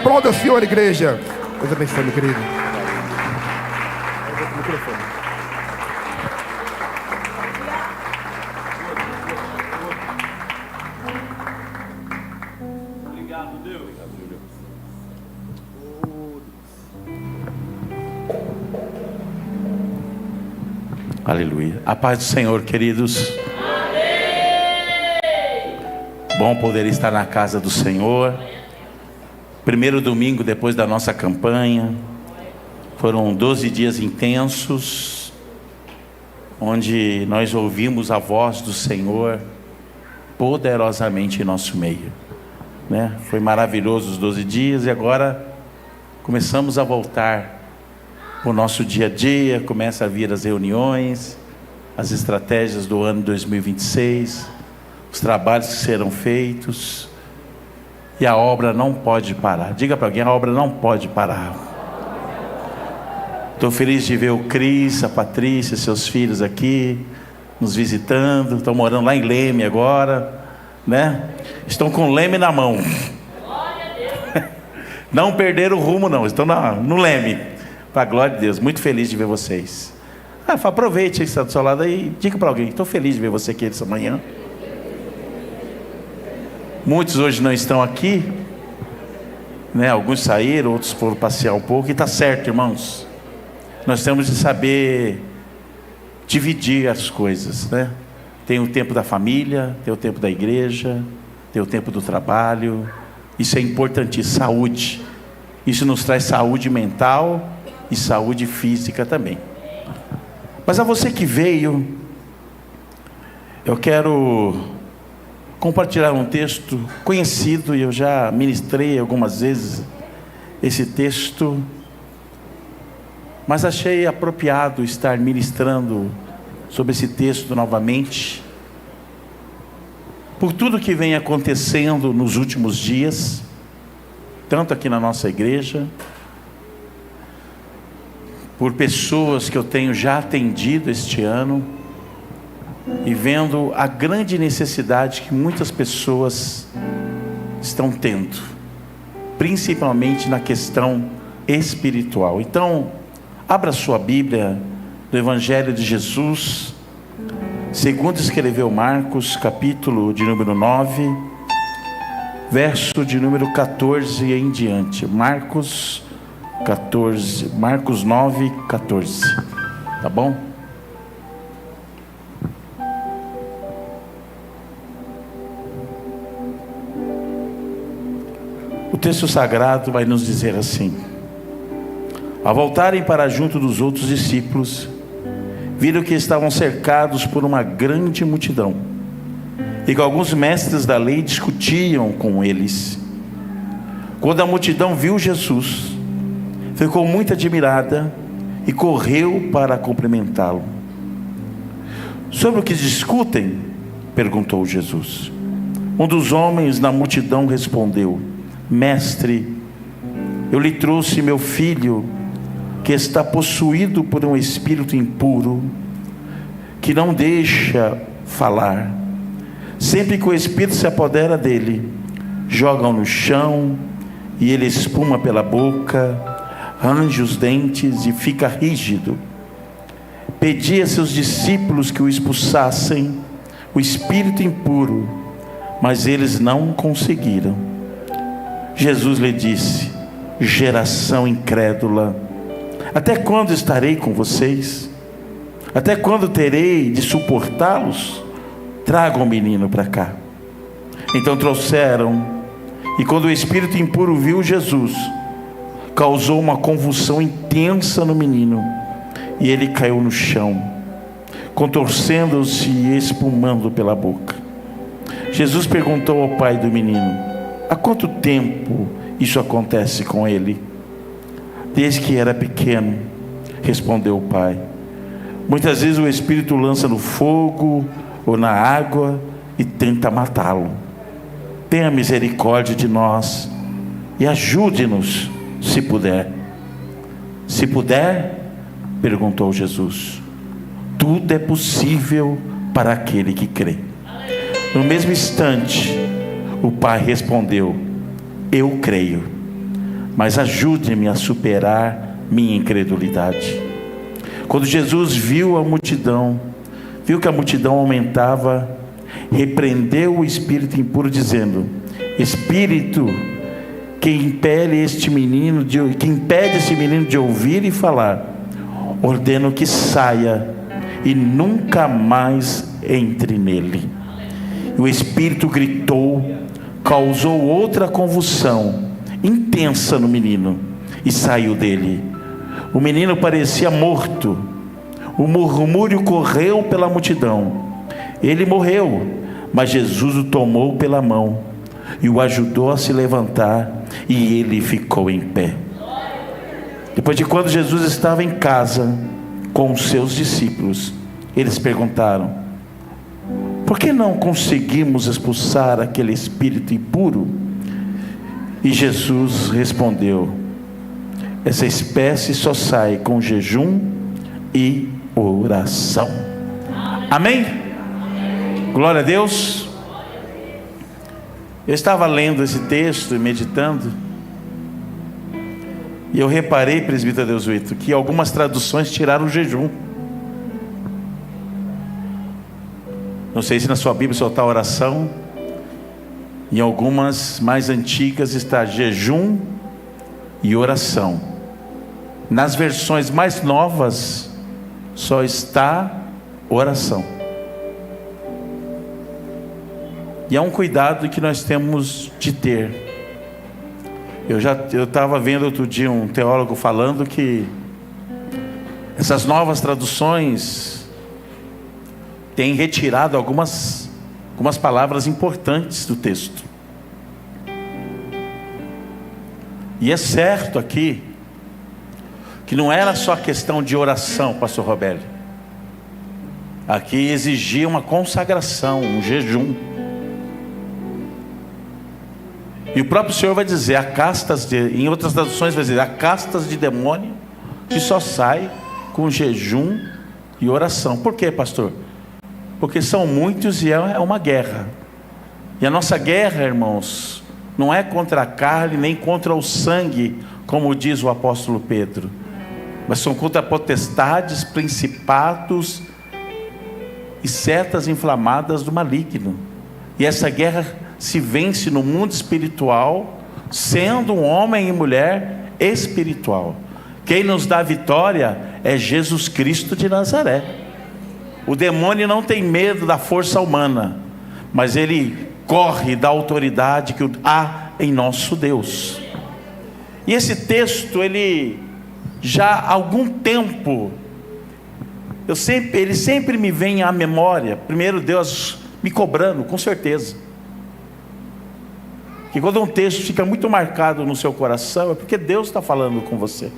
Aplauda o Senhor, igreja. Deus abençoe, meu querido. Obrigado, Deus. Aleluia. A paz do Senhor, queridos. Bom poder estar na casa do Senhor. Primeiro domingo depois da nossa campanha. Foram 12 dias intensos, onde nós ouvimos a voz do Senhor poderosamente em nosso meio, né? Foi maravilhoso os 12 dias e agora começamos a voltar o nosso dia a dia. Começa a vir as reuniões, as estratégias do ano 2026, os trabalhos que serão feitos, e a obra não pode parar. Diga para alguém: a obra não pode parar. Estou feliz de ver o Cris, a Patrícia, seus filhos aqui nos visitando. Estão morando lá em Leme agora, né? Estão com o Leme na mão. Não perderam o rumo não, estão no Leme. Para a glória de Deus, muito feliz de ver vocês. Aproveite aí, está do seu lado aí, diga para alguém: estou feliz de ver você aqui essa manhã. Muitos hoje não estão aqui, né? Alguns saíram, outros foram passear um pouco, e está certo, irmãos. Nós temos de saber dividir as coisas, né? Tem o tempo da família, tem o tempo da igreja, tem o tempo do trabalho. Isso é importantíssimo. Saúde, isso nos traz saúde mental e saúde física também. Mas a você que veio, eu quero compartilhar um texto conhecido, e eu já ministrei algumas vezes esse texto, mas achei apropriado estar ministrando sobre esse texto novamente, por tudo que vem acontecendo nos últimos dias, tanto aqui na nossa igreja, por pessoas que eu tenho já atendido este ano, e vendo a grande necessidade que muitas pessoas estão tendo, principalmente na questão espiritual. Então, abra sua Bíblia do Evangelho de Jesus, segundo escreveu Marcos, capítulo de número 9, verso de número 14 em diante. Marcos 9, 14. Tá bom? O texto sagrado vai nos dizer assim: ao voltarem para junto dos outros discípulos, viram que estavam cercados por uma grande multidão, e que alguns mestres da lei discutiam com eles. Quando a multidão viu Jesus, ficou muito admirada e correu para cumprimentá-lo. Sobre o que discutem? Perguntou Jesus. Um dos homens na multidão respondeu: Mestre, eu lhe trouxe meu filho, que está possuído por um espírito impuro, que não deixa falar. Sempre que o espírito se apodera dele, joga-o no chão, e ele espuma pela boca, range os dentes e fica rígido. Pedi a seus discípulos que o expulsassem, o espírito impuro, mas eles não conseguiram. Jesus lhe disse: geração incrédula, até quando estarei com vocês? Até quando terei de suportá-los? Tragam o menino para cá. Então trouxeram, e quando o espírito impuro viu Jesus, causou uma convulsão intensa no menino, e ele caiu no chão, contorcendo-se e espumando pela boca. Jesus perguntou ao pai do menino: há quanto tempo isso acontece com ele? Desde que era pequeno, respondeu o pai. Muitas vezes o espírito o lança no fogo ou na água e tenta matá-lo. Tenha misericórdia de nós e ajude-nos, se puder. Se puder, perguntou Jesus. Tudo é possível para aquele que crê. No mesmo instante, o pai respondeu: eu creio, mas ajude-me a superar minha incredulidade. Quando Jesus viu a multidão, viu que a multidão aumentava, repreendeu o espírito impuro, dizendo: espírito que impede esse menino de ouvir e falar, ordeno que saia e nunca mais entre nele. E o espírito gritou, causou outra convulsão intensa no menino e saiu dele. O menino parecia morto. O murmúrio correu pela multidão. Ele morreu, mas Jesus o tomou pela mão e o ajudou a se levantar, e ele ficou em pé. Depois de quando Jesus estava em casa com os seus discípulos, eles perguntaram: por que não conseguimos expulsar aquele espírito impuro? E Jesus respondeu: essa espécie só sai com jejum e oração. Amém? Glória a Deus. Eu estava lendo esse texto e meditando, e eu reparei, presbítero Deuswito, que algumas traduções tiraram o jejum. Não sei se na sua Bíblia só está oração. Em algumas mais antigas está jejum e oração. Nas versões mais novas só está oração. E é um cuidado que nós temos de ter. Eu estava vendo outro dia um teólogo falando que essas novas traduções têm retirado algumas palavras importantes do texto. E é certo aqui que não era só questão de oração, pastor Robélio. Aqui exigia uma consagração, um jejum. E o próprio Senhor vai dizer, em outras traduções vai dizer, há castas de demônio que só sai com jejum e oração. Por quê, pastor? Porque são muitos e é uma guerra. E a nossa guerra, irmãos, não é contra a carne nem contra o sangue, como diz o apóstolo Pedro, mas são contra potestades, principados e setas inflamadas do maligno. E essa guerra se vence no mundo espiritual, sendo um homem e mulher espiritual. Quem nos dá vitória é Jesus Cristo de Nazaré. O demônio não tem medo da força humana, mas ele corre da autoridade que há em nosso Deus. E esse texto, ele já há algum tempo, ele sempre me vem à memória. Primeiro, Deus me cobrando, com certeza. Que quando um texto fica muito marcado no seu coração, é porque Deus está falando com você.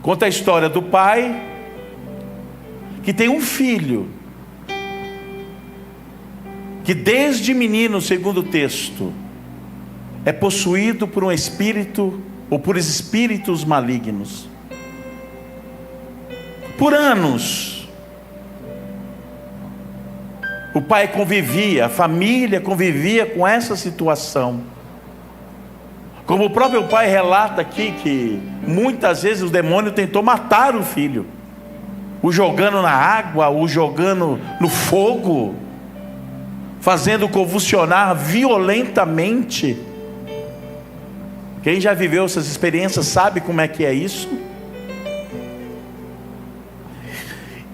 Conta a história do pai que tem um filho que desde menino, segundo o texto, é possuído por um espírito ou por espíritos malignos. Por anos o pai convivia, a família convivia com essa situação. Como o próprio pai relata aqui, que muitas vezes o demônio tentou matar o filho, o jogando na água, o jogando no fogo, fazendo convulsionar violentamente. Quem já viveu essas experiências sabe como é que é isso.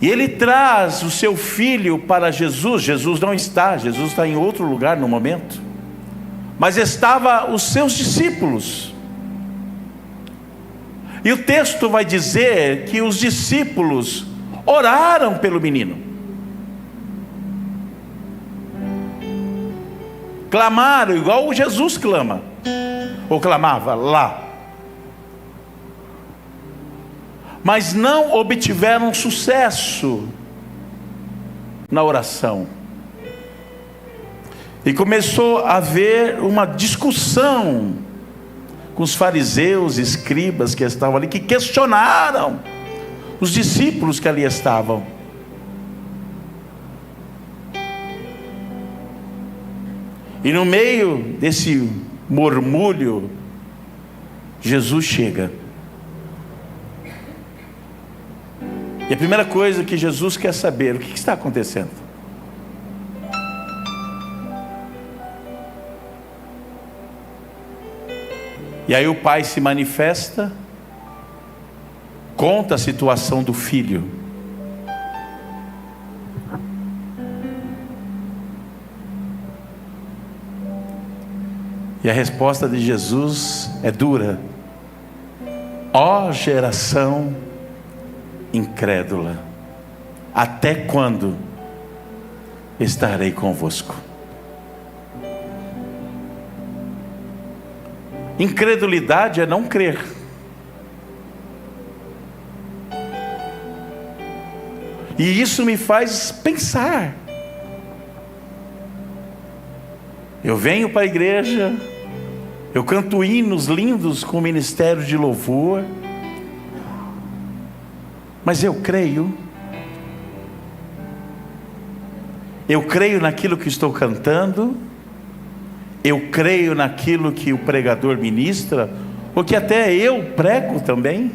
E ele traz o seu filho para Jesus. Jesus não está, Jesus está em outro lugar no momento. Mas estavam os seus discípulos. E o texto vai dizer que os discípulos oraram pelo menino. Clamaram igual Jesus clama, ou clamava lá. Mas não obtiveram sucesso na oração. E começou a haver uma discussão com os fariseus e escribas que estavam ali, que questionaram os discípulos que ali estavam. E no meio murmúrio, Jesus chega. E a primeira coisa que Jesus quer saber, o que está acontecendo? E aí o pai se manifesta, conta a situação do filho. E a resposta de Jesus é dura. Ó geração incrédula, até quando estarei convosco? Incredulidade é não crer. E isso me faz pensar. Eu venho para a igreja, eu canto hinos lindos com o ministério de louvor, mas eu creio naquilo que estou cantando, eu creio naquilo que o pregador ministra, ou que até eu prego também.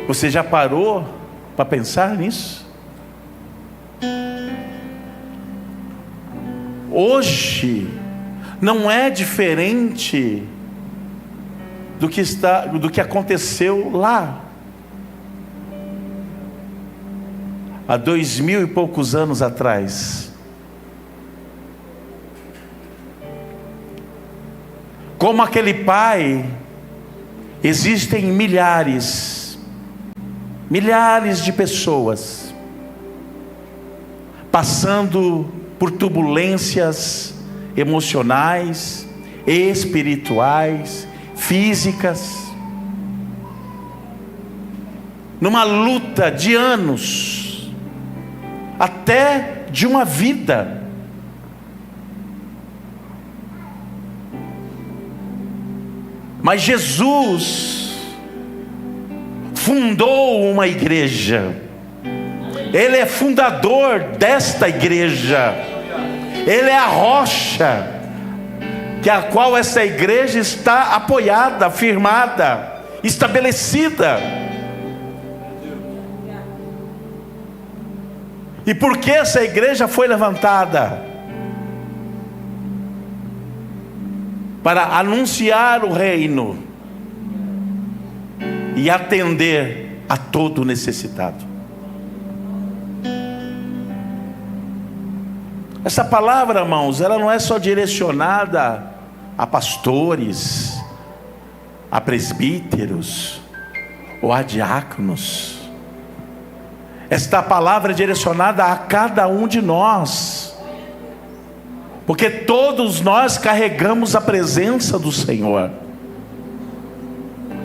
Você já parou para pensar nisso? Hoje não é diferente do que aconteceu lá há 2000 e poucos anos atrás. Como aquele pai, existem milhares de pessoas passando por turbulências emocionais, espirituais, físicas, numa luta de anos, até de uma vida. Mas Jesus fundou uma igreja. Ele é fundador desta igreja. Ele é a rocha que a qual essa igreja está apoiada, firmada, estabelecida. E por que essa igreja foi levantada? Para anunciar o reino e atender a todo necessitado. Essa palavra, irmãos, ela não é só direcionada a pastores, a presbíteros ou a diáconos. Esta palavra é direcionada a cada um de nós, porque todos nós carregamos a presença do Senhor.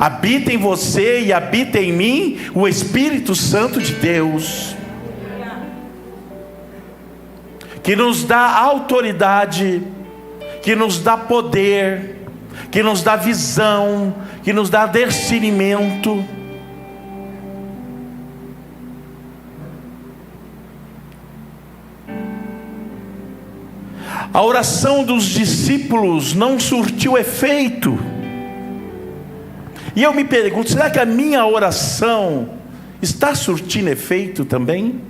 Habita em você e habita em mim o Espírito Santo de Deus, que nos dá autoridade, que nos dá poder, que nos dá visão, que nos dá discernimento. A oração dos discípulos não surtiu efeito. E eu me pergunto, será que a minha oração está surtindo efeito também?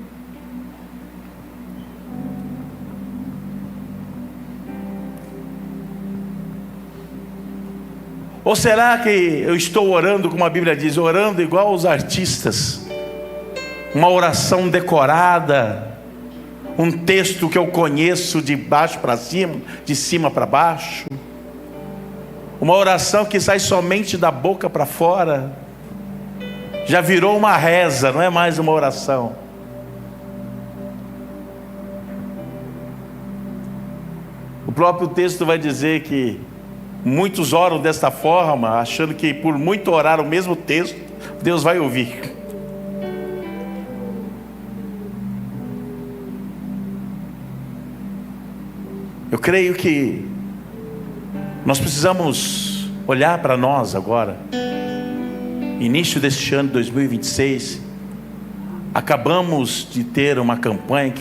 Ou será que eu estou orando, como a Bíblia diz, orando igual os artistas? Uma oração decorada, um texto que eu conheço de baixo para cima, de cima para baixo. Uma oração que sai somente da boca para fora. Já virou uma reza, não é mais uma oração. O próprio texto vai dizer que muitos oram desta forma, achando que por muito orar o mesmo texto, Deus vai ouvir. Eu creio que nós precisamos olhar para nós agora, início deste ano 2026, Acabamos de ter uma campanha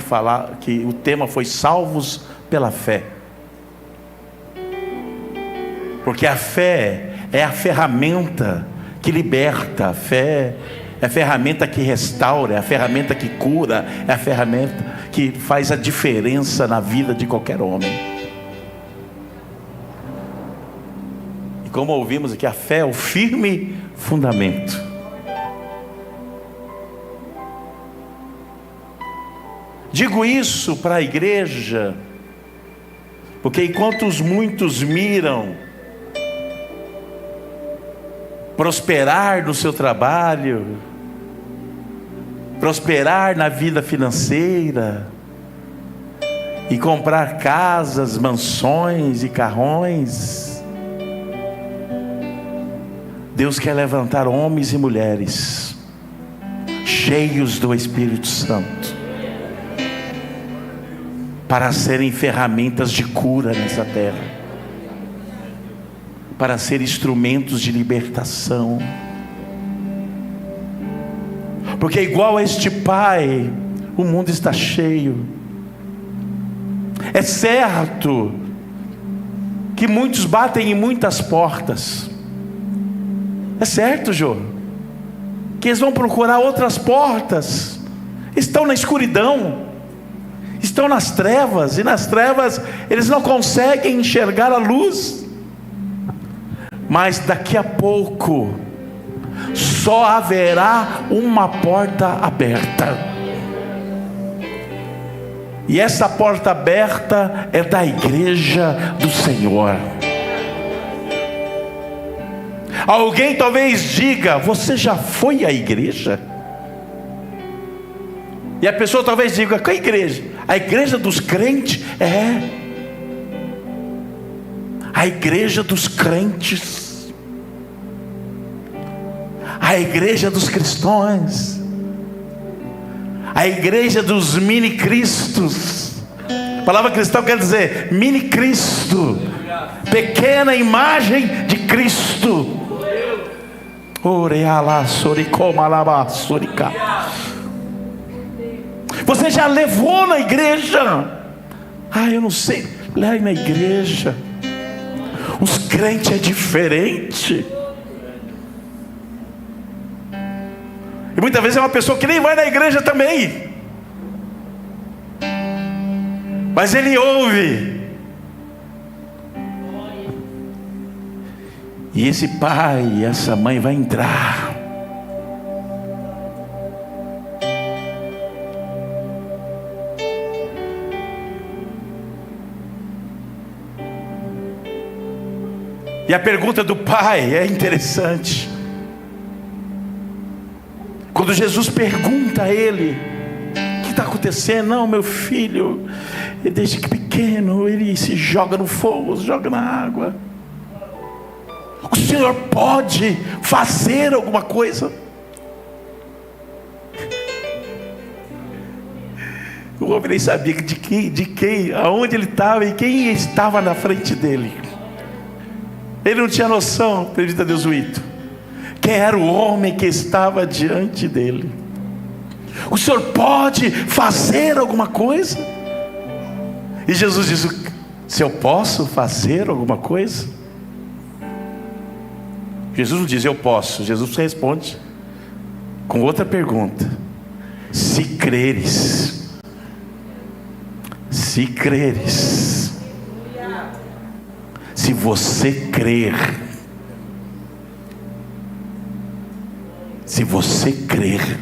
que o tema foi Salvos pela Fé. Porque a fé é a ferramenta que liberta, a fé é a ferramenta que restaura, é a ferramenta que cura, é a ferramenta que faz a diferença na vida de qualquer homem. E como ouvimos aqui, a fé é o firme fundamento. Digo isso para a igreja, porque enquanto os muitos miram prosperar no seu trabalho, prosperar na vida financeira, e comprar casas, mansões e carrões, Deus quer levantar homens e mulheres cheios do Espírito Santo para serem ferramentas de cura nessa terra, para ser instrumentos de libertação. Porque igual a este pai, o mundo está cheio. É certo que muitos batem em muitas portas. É certo, Jô, que eles vão procurar outras portas. Estão na escuridão, estão nas trevas, e nas trevas eles não conseguem enxergar a luz. Mas daqui a pouco só haverá uma porta aberta, e essa porta aberta é da igreja do Senhor. Alguém talvez diga: você já foi à igreja? E a pessoa talvez diga: qual igreja? A igreja dos crentes? É a igreja dos crentes, a igreja dos cristãos, a igreja dos mini-cristos. A palavra cristão quer dizer mini-cristo, pequena imagem de Cristo. Você já levou na igreja? Eu não sei. Lá na igreja os crentes é diferente. E muitas vezes é uma pessoa que nem vai na igreja também, mas ele ouve. E esse pai e essa mãe vai entrar. E a pergunta do pai é interessante. Quando Jesus pergunta a ele: o que está acontecendo? Não, meu filho, desde que pequeno ele se joga no fogo, se joga na água. O Senhor pode fazer alguma coisa? O homem nem sabia de quem, aonde ele estava e quem estava na frente dele. Ele não tinha noção, acredita Deus uito, quem era o homem que estava diante dele. O Senhor pode fazer alguma coisa? E Jesus diz: se eu posso fazer alguma coisa? Jesus não diz eu posso. Jesus responde com outra pergunta: se creres. Se creres. Se você crer. Se você crer,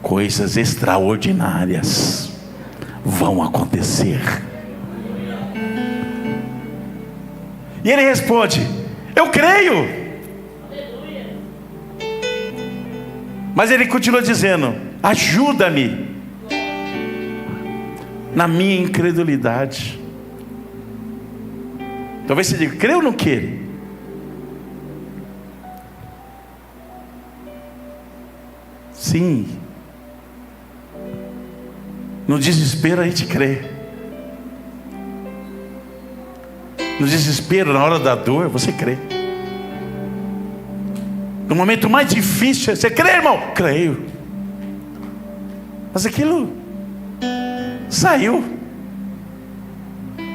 coisas extraordinárias vão acontecer. E ele responde: eu creio. Mas ele continua dizendo: ajuda-me na minha incredulidade. Talvez você diga: crê ou não quer? Sim. No desespero a gente crê. No desespero, na hora da dor, você crê. No momento mais difícil, você crê, irmão? Creio. Mas aquilo saiu.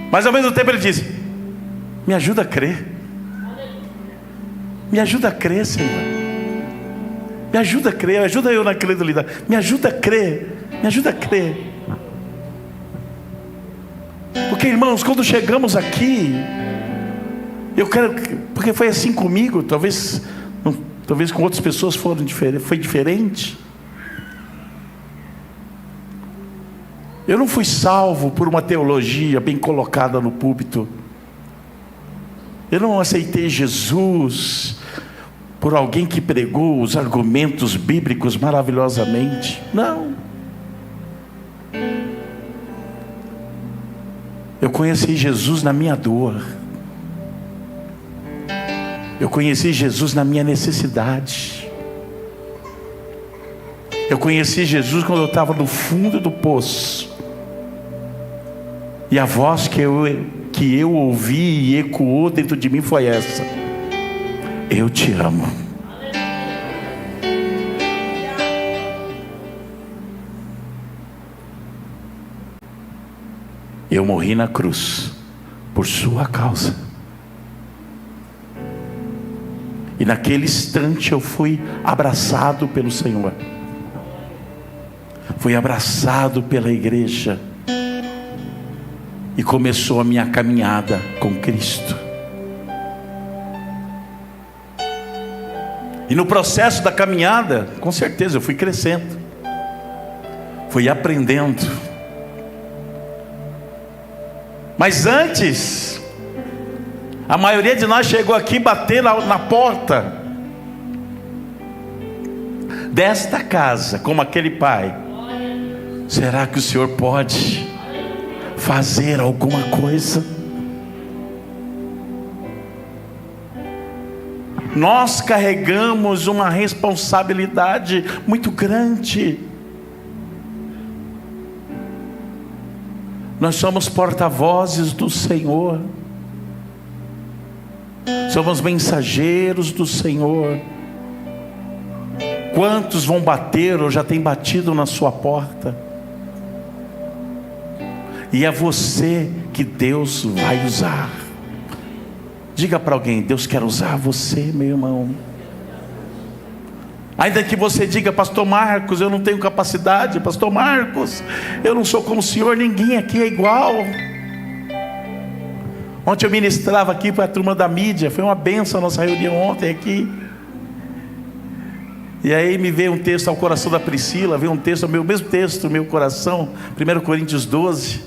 Mas ao mesmo tempo ele disse: me ajuda a crer. Me ajuda a crer, Senhor. Me ajuda a crer, ajuda eu na credulidade. Me ajuda a crer, me ajuda a crer. Porque, irmãos, quando chegamos aqui, eu quero, porque foi assim comigo, talvez com outras pessoas foi diferente. Eu não fui salvo por uma teologia bem colocada no púlpito. Eu não aceitei Jesus por alguém que pregou os argumentos bíblicos maravilhosamente. Não. Eu conheci Jesus na minha dor. Eu conheci Jesus na minha necessidade. Eu conheci Jesus quando eu estava no fundo do poço. E a voz que eu ouvi e ecoou dentro de mim foi essa: eu te amo. Eu morri na cruz por sua causa. E naquele instante eu fui abraçado pelo Senhor. Fui abraçado pela igreja. E começou a minha caminhada com Cristo. E no processo da caminhada, com certeza eu fui crescendo, fui aprendendo. Mas antes, a maioria de nós chegou aqui bater na porta desta casa, como aquele pai: será que o Senhor pode fazer alguma coisa? Nós carregamos uma responsabilidade muito grande. Nós somos porta-vozes do Senhor. Somos mensageiros do Senhor. Quantos vão bater ou já têm batido na sua porta? E é você que Deus vai usar. Diga para alguém: Deus quer usar você, meu irmão. Ainda que você diga: pastor Marcos, eu não tenho capacidade. Pastor Marcos, eu não sou como o senhor. Ninguém aqui é igual. Ontem eu ministrava aqui para a turma da mídia. Foi uma bênção a nossa reunião ontem aqui. E aí me veio um texto ao coração da Priscila. Veio um texto, o mesmo texto no meu coração, 1 Coríntios 12,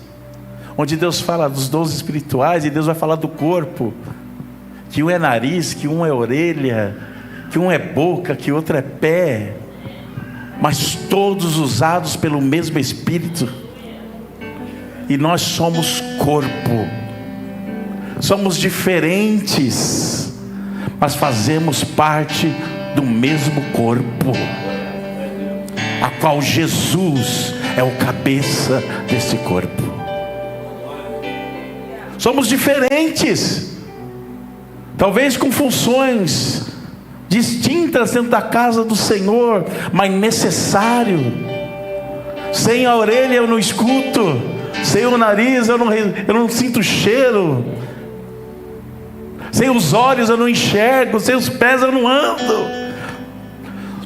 onde Deus fala dos dons espirituais. E Deus vai falar do corpo, que um é nariz, que um é orelha, que um é boca, que outro é pé, mas todos usados pelo mesmo Espírito. E nós somos corpo. Somos diferentes, mas fazemos parte do mesmo corpo, a qual Jesus é o cabeça desse corpo. Somos diferentes, talvez com funções distintas dentro da casa do Senhor, mas necessário. Sem a orelha eu não escuto, sem o nariz eu não sinto cheiro, sem os olhos eu não enxergo, sem os pés eu não ando.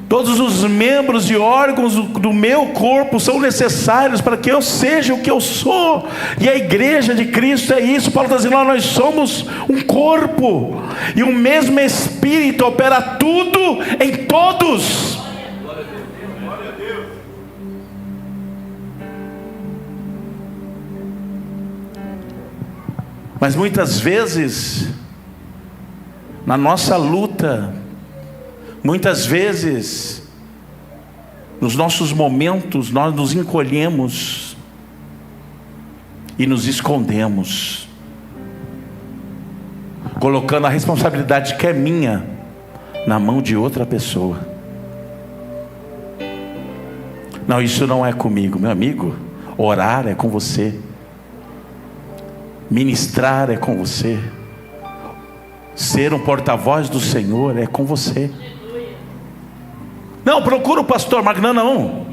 Todos os membros e órgãos do meu corpo são necessários para que eu seja o que eu sou. E a igreja de Cristo é isso. Paulo está dizendo: nós somos um corpo, e o mesmo Espírito opera tudo em todos. Mas muitas vezes, na nossa luta, muitas vezes, nos nossos momentos, nós nos encolhemos e nos escondemos, colocando a responsabilidade que é minha na mão de outra pessoa. Não, isso não é comigo, meu amigo. Orar é com você, ministrar é com você, ser um porta-voz do Senhor é com você. Não, procura o pastor Marcos. Não.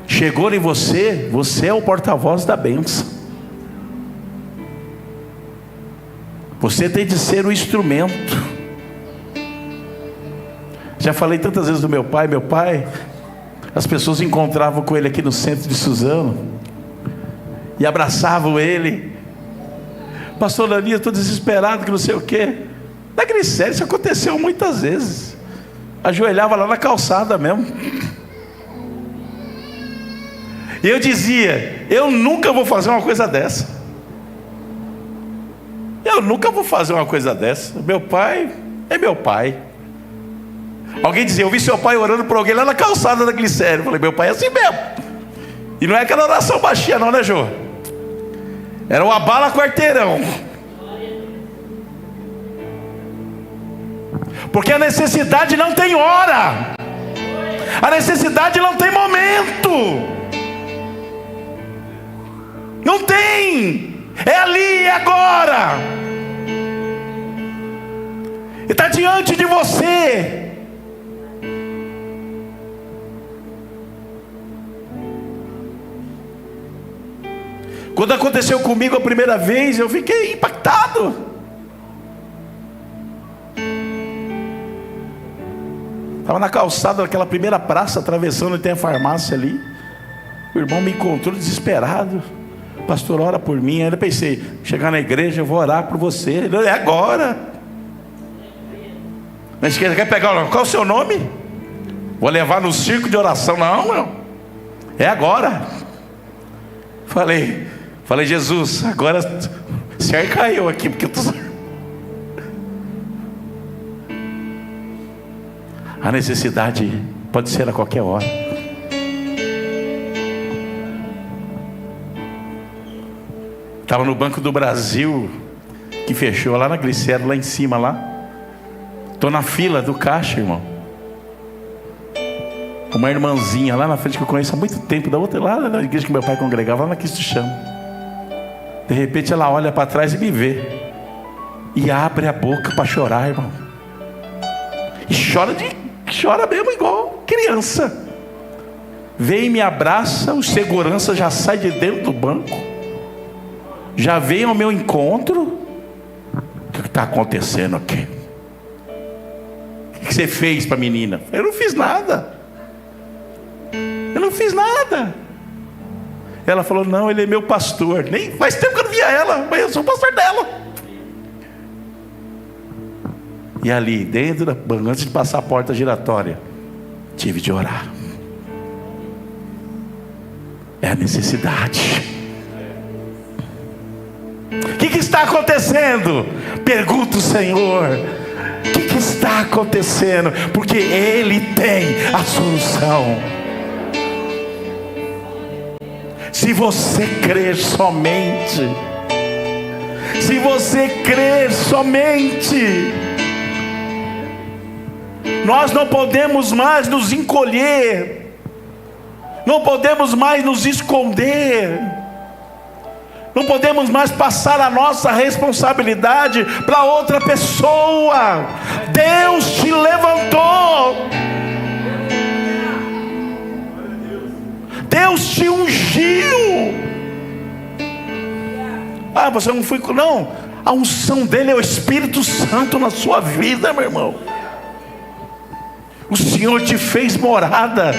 chegou em você, você é o porta-voz da bênção. Você tem de ser o instrumento. Já falei tantas vezes do meu pai, as pessoas encontravam com ele aqui no centro de Suzano e abraçavam ele. Pastor Daniel, estou desesperado, que não sei o quê. Na Glicério isso aconteceu muitas vezes. Ajoelhava lá na calçada mesmo. E eu dizia: eu nunca vou fazer uma coisa dessa. Eu nunca vou fazer uma coisa dessa. Meu pai é meu pai. Alguém dizia: eu vi seu pai orando por alguém lá na calçada da Glicério. Eu falei: meu pai é assim mesmo. E não é aquela oração baixinha não, né, Jô? Era o abala quarteirão. Porque a necessidade não tem hora, a necessidade não tem momento. Não tem. É ali, é agora. E está diante de você. Quando aconteceu comigo a primeira vez, eu fiquei impactado. Estava na calçada daquela primeira praça, atravessando, e tem a farmácia ali. O irmão me encontrou desesperado. Pastor, ora por mim. Aí eu pensei: chegar na igreja, eu vou orar por você. Ele: é agora. Mas quer pegar? Qual é o seu nome? Vou levar no circo de oração. Não. É agora. Falei: Jesus, agora cerca eu aqui, porque eu tô... A necessidade pode ser a qualquer hora. Estava no Banco do Brasil, que fechou lá na Glicério, lá em cima lá. Estou na fila do caixa, irmão. Uma irmãzinha lá na frente que eu conheço há muito tempo, da outra, lá na igreja que meu pai congregava, lá na Cristo Chama. De repente ela olha para trás e me vê, e abre a boca para chorar, irmão. E chora mesmo igual criança. Vem e me abraça, o segurança já sai de dentro do banco, já vem ao meu encontro. O que está acontecendo aqui? O que você fez para a menina? Eu não fiz nada. Eu não fiz nada. Ela falou: não, ele é meu pastor. Nem faz tempo que eu não via ela, mas eu sou o pastor dela. E ali dentro da banca, antes de passar a porta giratória, tive de orar. É a necessidade. O que está acontecendo? Pergunta o Senhor: o que está acontecendo? Porque Ele tem a solução. Se você crer somente, se você crer somente, nós não podemos mais nos encolher, não podemos mais nos esconder, não podemos mais passar a nossa responsabilidade para outra pessoa. Deus te levantou, Deus te ungiu. Ah, você não foi... Não, a unção dele é o Espírito Santo na sua vida, meu irmão. O Senhor te fez morada.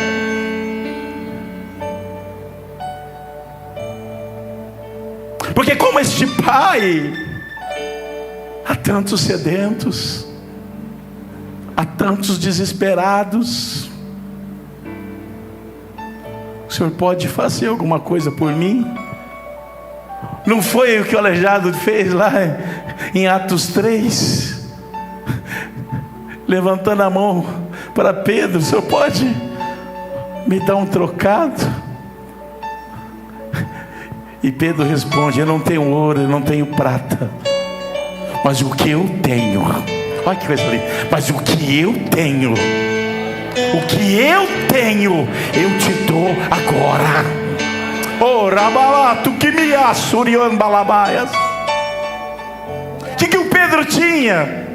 Porque como este pai, há tantos sedentos, há tantos desesperados. O Senhor pode fazer alguma coisa por mim? Não foi o que o aleijado fez lá em Atos 3? Levantando a mão para Pedro: o Senhor pode me dar um trocado? E Pedro responde: eu não tenho ouro, eu não tenho prata, mas o que eu tenho, olha que coisa linda, mas o que eu tenho, o que eu tenho, eu te dou agora. Oh, Rabalato, que me assuriam balabaias. O que o Pedro tinha?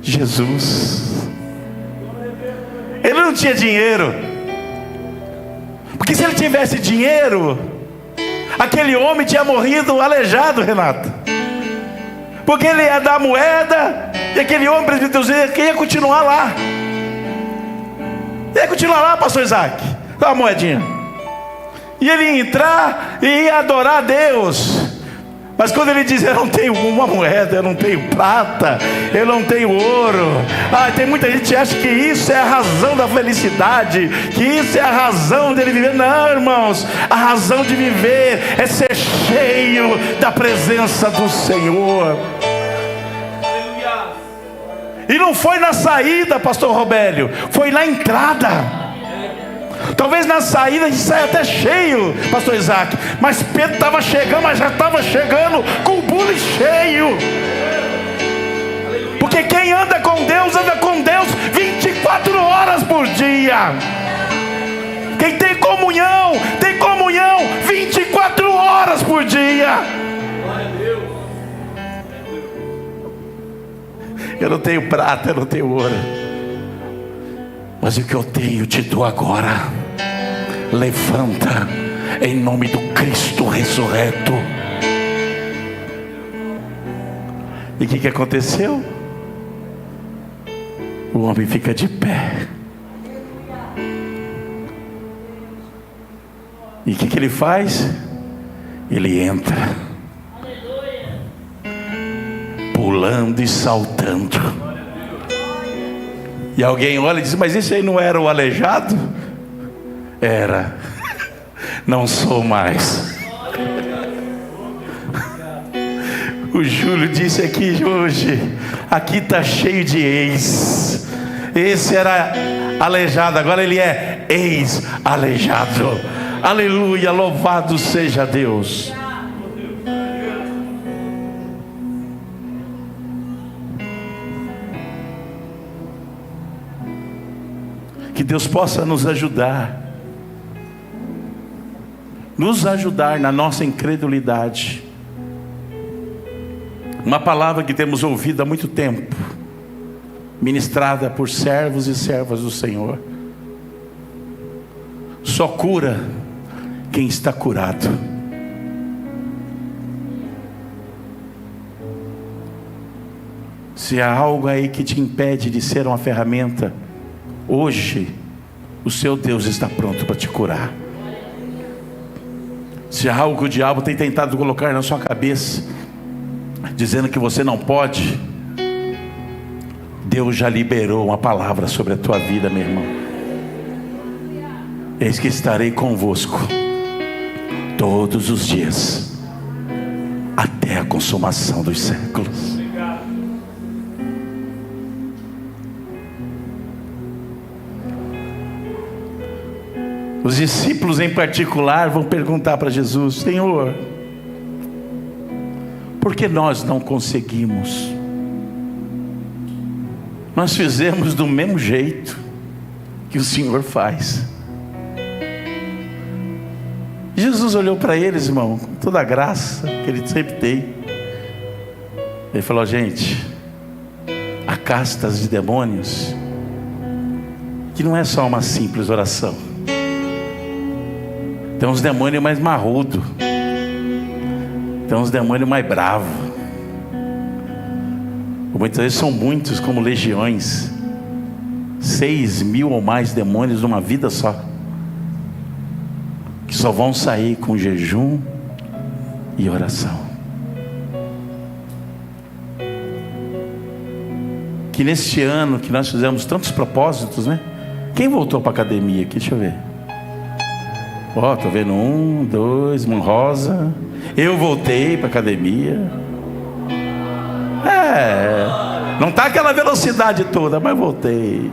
Jesus. Ele não tinha dinheiro. Porque se ele tivesse dinheiro, aquele homem tinha morrido aleijado, Renato. Porque ele ia dar moeda, e aquele homem, presbítero, ia continuar lá. Ia continuar lá, pastor Isaac. Dá uma moedinha. E ele ia entrar e ia adorar a Deus. Mas quando ele diz, eu não tenho uma moeda, eu não tenho prata, eu não tenho ouro. Tem muita gente que acha que isso é a razão da felicidade, que isso é a razão dele viver. Não, irmãos, a razão de viver é ser cheio da presença do Senhor. E não foi na saída, pastor Robélio, foi na entrada. Talvez na saída a gente saia até cheio, pastor Isaac, mas Pedro estava chegando, mas já estava chegando com o bule cheio. Porque quem anda com Deus 24 horas por dia. Quem tem comunhão 24 horas por dia. Eu não tenho prata, eu não tenho ouro, mas o que eu tenho te dou agora. Levanta em nome do Cristo ressurreto. E o que aconteceu? O homem fica de pé. E o que ele faz? Ele entra, pulando e saltando. E alguém olha e diz, mas esse aí não era o aleijado? Era. Não sou mais. O Júlio disse aqui hoje, aqui está cheio de ex. Esse era aleijado, agora ele é ex-aleijado. Aleluia, louvado seja Deus. Que Deus possa nos ajudar na nossa incredulidade. Uma palavra que temos ouvido há muito tempo, ministrada por servos e servas do Senhor: só cura quem está curado. Se há algo aí que te impede de ser uma ferramenta, hoje o seu Deus está pronto para te curar. Se há algo que o diabo tem tentado colocar na sua cabeça, dizendo que você não pode, Deus já liberou uma palavra sobre a tua vida, meu irmão. Eis que estarei convosco todos os dias, até a consumação dos séculos. Os discípulos em particular vão perguntar para Jesus: Senhor, por que nós não conseguimos? Nós fizemos do mesmo jeito que o Senhor faz. Jesus olhou para eles, irmão, com toda a graça que Ele sempre tem. Ele falou: gente, há castas de demônios que não é só uma simples oração. Tem uns demônios mais marrudos, tem uns demônios mais bravos. Muitas vezes são muitos, como legiões, 6.000 ou mais demônios numa vida só, que só vão sair com jejum e oração. Que neste ano que nós fizemos tantos propósitos, né? Quem voltou para a academia aqui? Deixa eu ver. Ó, tô vendo 1, 2, mão rosa. Eu voltei para a academia. Não tá aquela velocidade toda, mas voltei.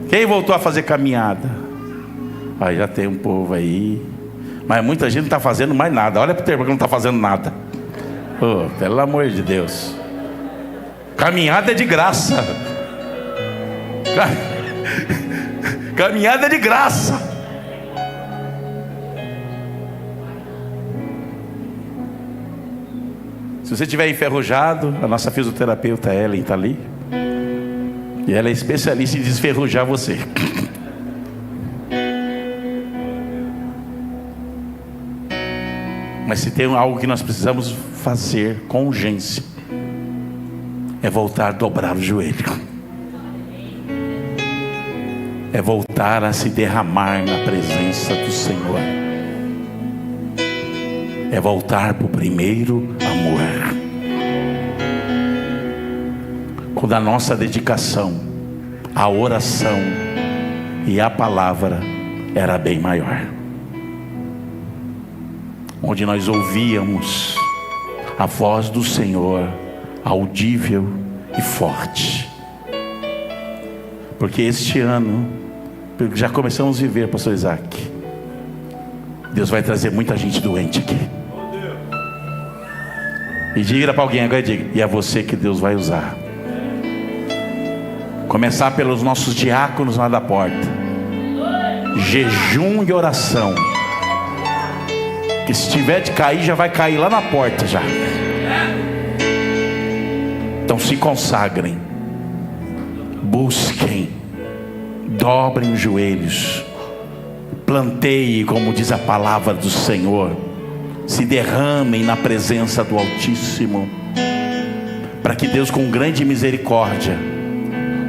Quem voltou a fazer caminhada? Aí já tem um povo aí, mas muita gente não está fazendo mais nada. Olha para o termo que não está fazendo nada. Oh, pelo amor de Deus. Caminhada é de graça. Caminhada é de graça. Se você estiver enferrujado, a nossa fisioterapeuta Ellen está ali, e ela é especialista em desferrujar você. Mas se tem algo que nós precisamos fazer com urgência, é voltar a dobrar o joelho, é voltar a se derramar na presença do Senhor, é voltar para o primeiro amor. Quando a nossa dedicação, a oração e a palavra era bem maior, onde nós ouvíamos a voz do Senhor audível e forte. Porque este ano já começamos a viver, pastor Isaac, Deus vai trazer muita gente doente aqui. E diga para alguém agora, diga, e é você que Deus vai usar. Começar pelos nossos diáconos lá da porta, jejum e oração, que se tiver de cair, já vai cair lá na porta já. Então se consagrem, busquem, dobrem os joelhos, planteiem, como diz a palavra do Senhor, se derramem na presença do Altíssimo, para que Deus, com grande misericórdia,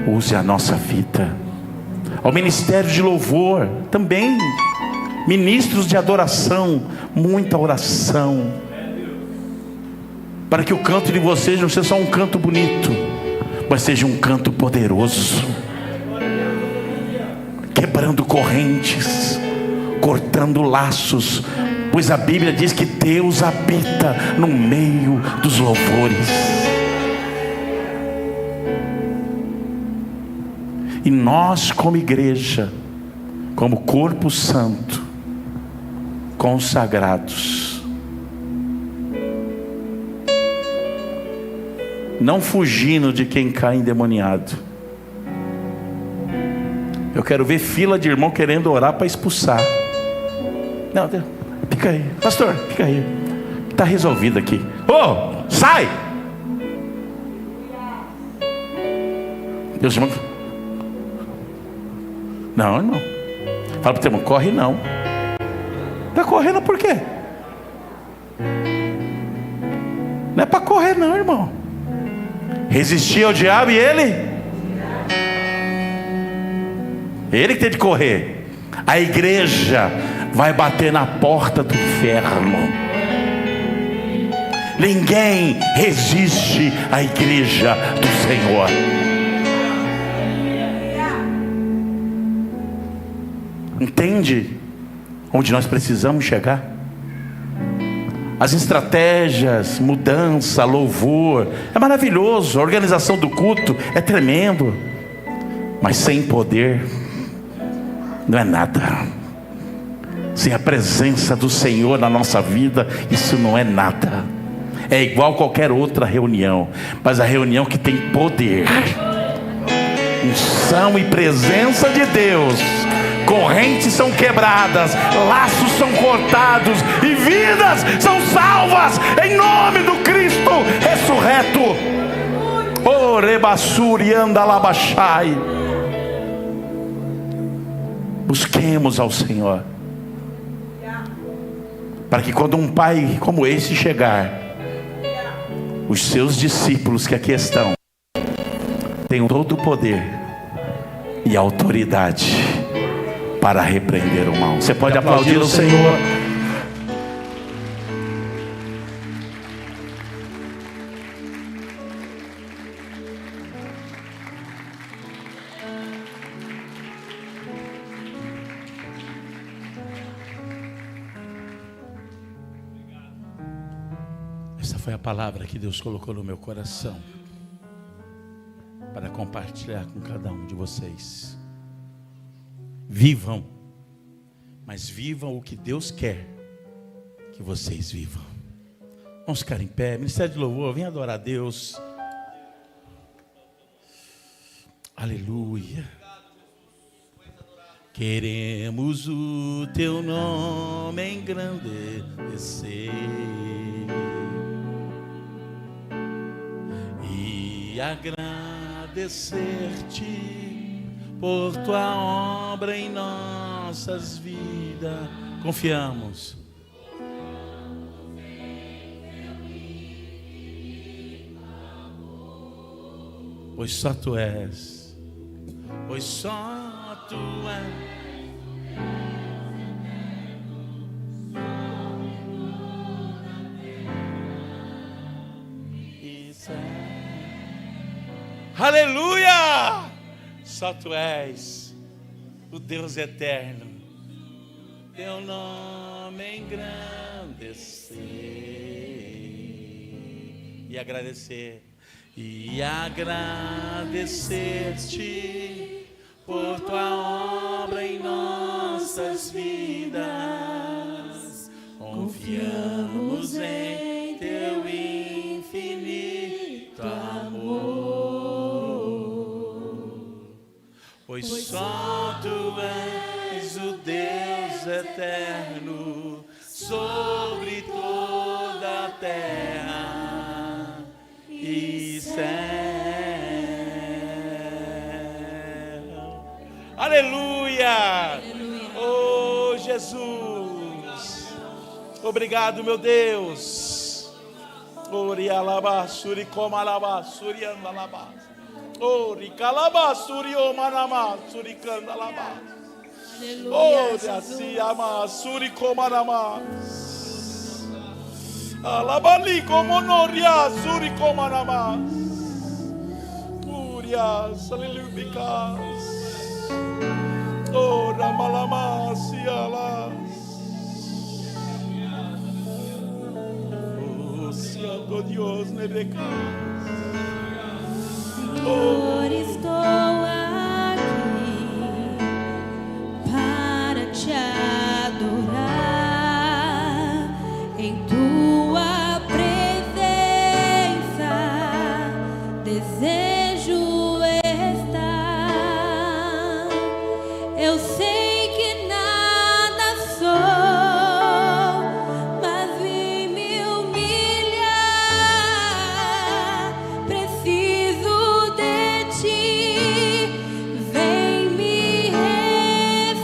use a nossa vida. Ao ministério de louvor também, ministros de adoração, muita oração, para que o canto de vocês não seja só um canto bonito, mas seja um canto poderoso, quebrando correntes, cortando laços, pois a Bíblia diz que Deus habita no meio dos louvores. E nós, como igreja, como corpo santo, consagrados, não fugindo de quem cai endemoniado. Eu quero ver fila de irmão querendo orar para expulsar. Não, fica aí, pastor, fica aí, está resolvido aqui. Ô, sai! Deus manda. Não, irmão. Fala para o teu irmão, corre não. Está correndo por quê? Não é para correr não, irmão. Resistir ao diabo e ele que tem de correr. A igreja vai bater na porta do inferno. Ninguém resiste à igreja do Senhor. Entende onde nós precisamos chegar? As estratégias, mudança, louvor, é maravilhoso. A organização do culto é tremendo, mas sem poder não é nada. Sem a presença do Senhor na nossa vida, isso não é nada. É igual qualquer outra reunião, mas a reunião que tem poder, unção e presença de Deus, correntes são quebradas, laços são cortados e vidas são salvas em nome do Cristo ressurreto. Oh, rebassuri andalabachai. Busquemos ao Senhor, para que quando um pai como esse chegar, os seus discípulos que aqui estão tenham todo o poder e autoridade para repreender o mal. Você pode aplaudir o Senhor. Essa foi a palavra que Deus colocou no meu coração para compartilhar com cada um de vocês. Vivam, mas vivam o que Deus quer que vocês vivam. Vamos ficar em pé. Ministério de louvor, vem adorar a Deus. Aleluia. Queremos o teu nome engrandecer e agradecer-te por tua obra em nossas vidas. Confiamos. pois só tu és, pois só tu és. Aleluia! Só tu és o Deus eterno. Teu nome engrandecer e agradecer. E agradecer-te por tua obra em nossas vidas. Confiamos em teu infinito amor, pois só tu és o Deus eterno sobre toda a terra e céu. Aleluia! Oh Jesus, obrigado, meu Deus. Ori alabasuri como alabasuri andalabas. Ori calabasuri omanamásuri candalabas. Ori assim amasuri como anamas. Alabali como noria suri como anamas. Urias aleluia. Ora malamasi alas. Oh Dios, Senhor, estou aqui para te adorar em tua presença. Desejo estar. Eu sei que nada sou, mas vim me humilhar. Preciso de ti, vem me restaurar.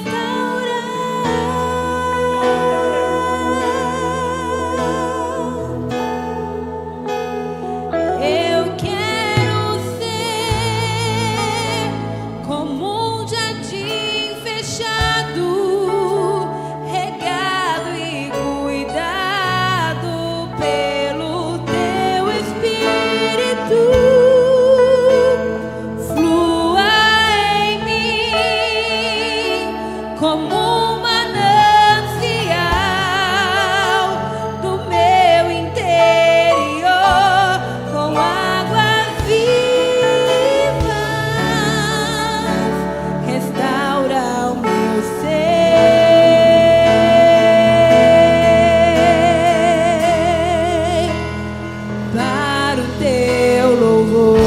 Eu quero ser como um jardim fechado, regado e cuidado pelo teu Espírito. Flua em mim como um manancial do meu interior, com águas vivas. Restaura o meu ser para o teu louvor.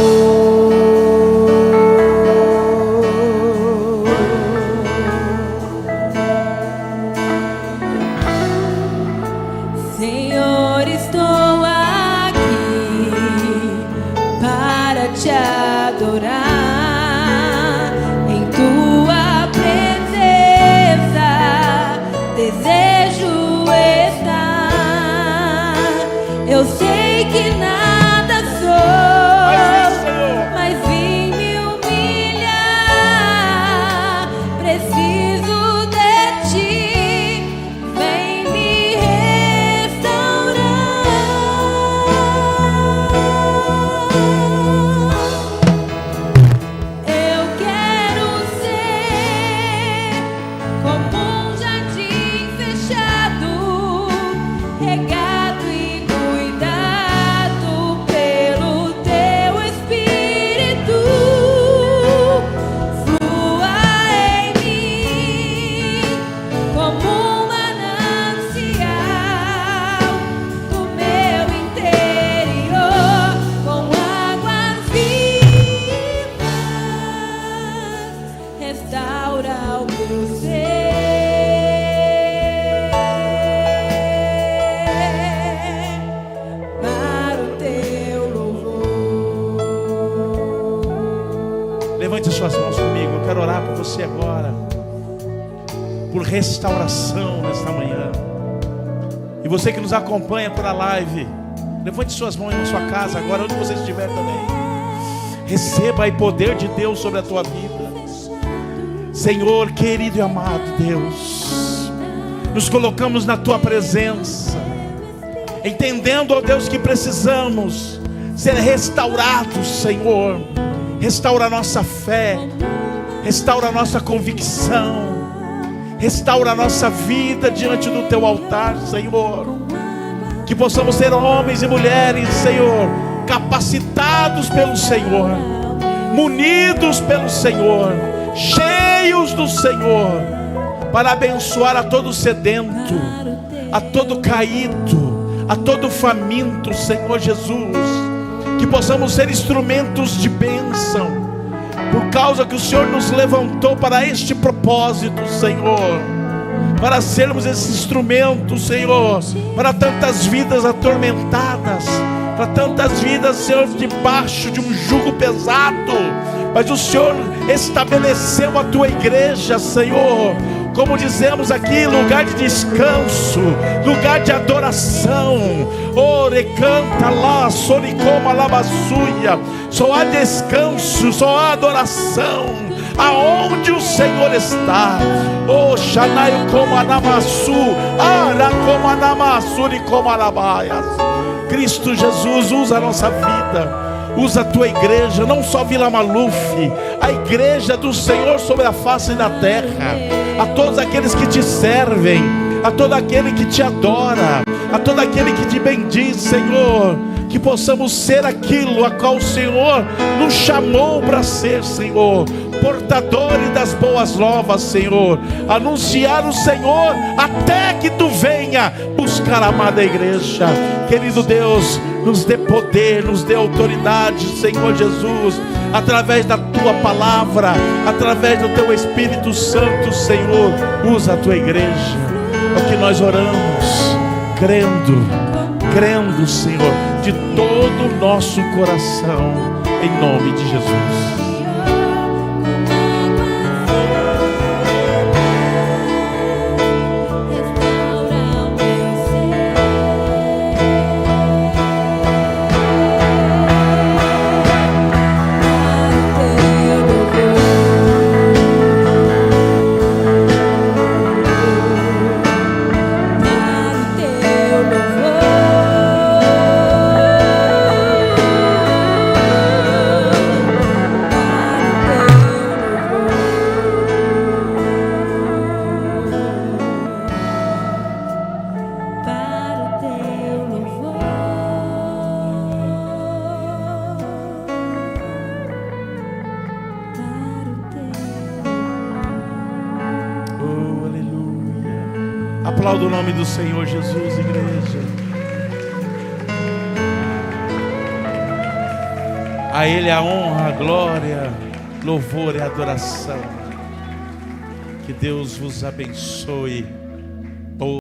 Senhor, estou aqui para te adorar em tua presença. Desejo estar. Eu sei que nada sou, mas vim me humilhar. Preciso de ti, vem me restaurar. Eu quero ser como um jardim fechado, regado e cuidado pelo teu Espírito. Flua em mim como um manancial do meu interior, com águas vivas. Restaura o meu ser para o teu louvor. Levante suas mãos comigo, eu quero orar por você agora, por restauração nesta manhã. E você que nos acompanha pela live, levante suas mãos na sua casa agora, onde você estiver também. Receba aí poder de Deus sobre a tua vida. Senhor querido e amado Deus, nos colocamos na tua presença, entendendo, ó Deus, que precisamos ser restaurados, Senhor. Restaura a nossa fé, restaura a nossa convicção, restaura a nossa vida diante do teu altar, Senhor. Que possamos ser homens e mulheres, Senhor, capacitados pelo Senhor, munidos pelo Senhor, cheios do Senhor, para abençoar a todo sedento, a todo caído, a todo faminto, Senhor Jesus. Que possamos ser instrumentos de bênção, por causa que o Senhor nos levantou para este propósito, Senhor, para sermos esses instrumentos, Senhor, para tantas vidas atormentadas, para tantas vidas, Senhor, debaixo de um jugo pesado. Mas o Senhor estabeleceu a tua igreja, Senhor, como dizemos aqui, lugar de descanso, lugar de adoração. Recanta lá, sonicoma labassuia. Só há descanso, só há adoração aonde o Senhor está. Xanaio como anamassu, ara como anamassuri como arabaias. Cristo Jesus, usa a nossa vida. Usa a tua igreja, não só Vila Maluf, a igreja do Senhor sobre a face da terra. A todos aqueles que te servem, a todo aquele que te adora, a todo aquele que te bendiz, Senhor. Que possamos ser aquilo a qual o Senhor nos chamou para ser, Senhor. Portadores das boas novas, Senhor. Anunciar o Senhor até que tu venha buscar a amada igreja. Querido Deus, nos dê poder, nos dê autoridade, Senhor Jesus, através da tua palavra, através do teu Espírito Santo, Senhor. Usa a tua igreja. É o que nós oramos, crendo, Senhor, de todo o nosso coração, em nome de Jesus. Aplauda o nome do Senhor Jesus, igreja. A Ele a honra, a glória, louvor e adoração. Que Deus vos abençoe.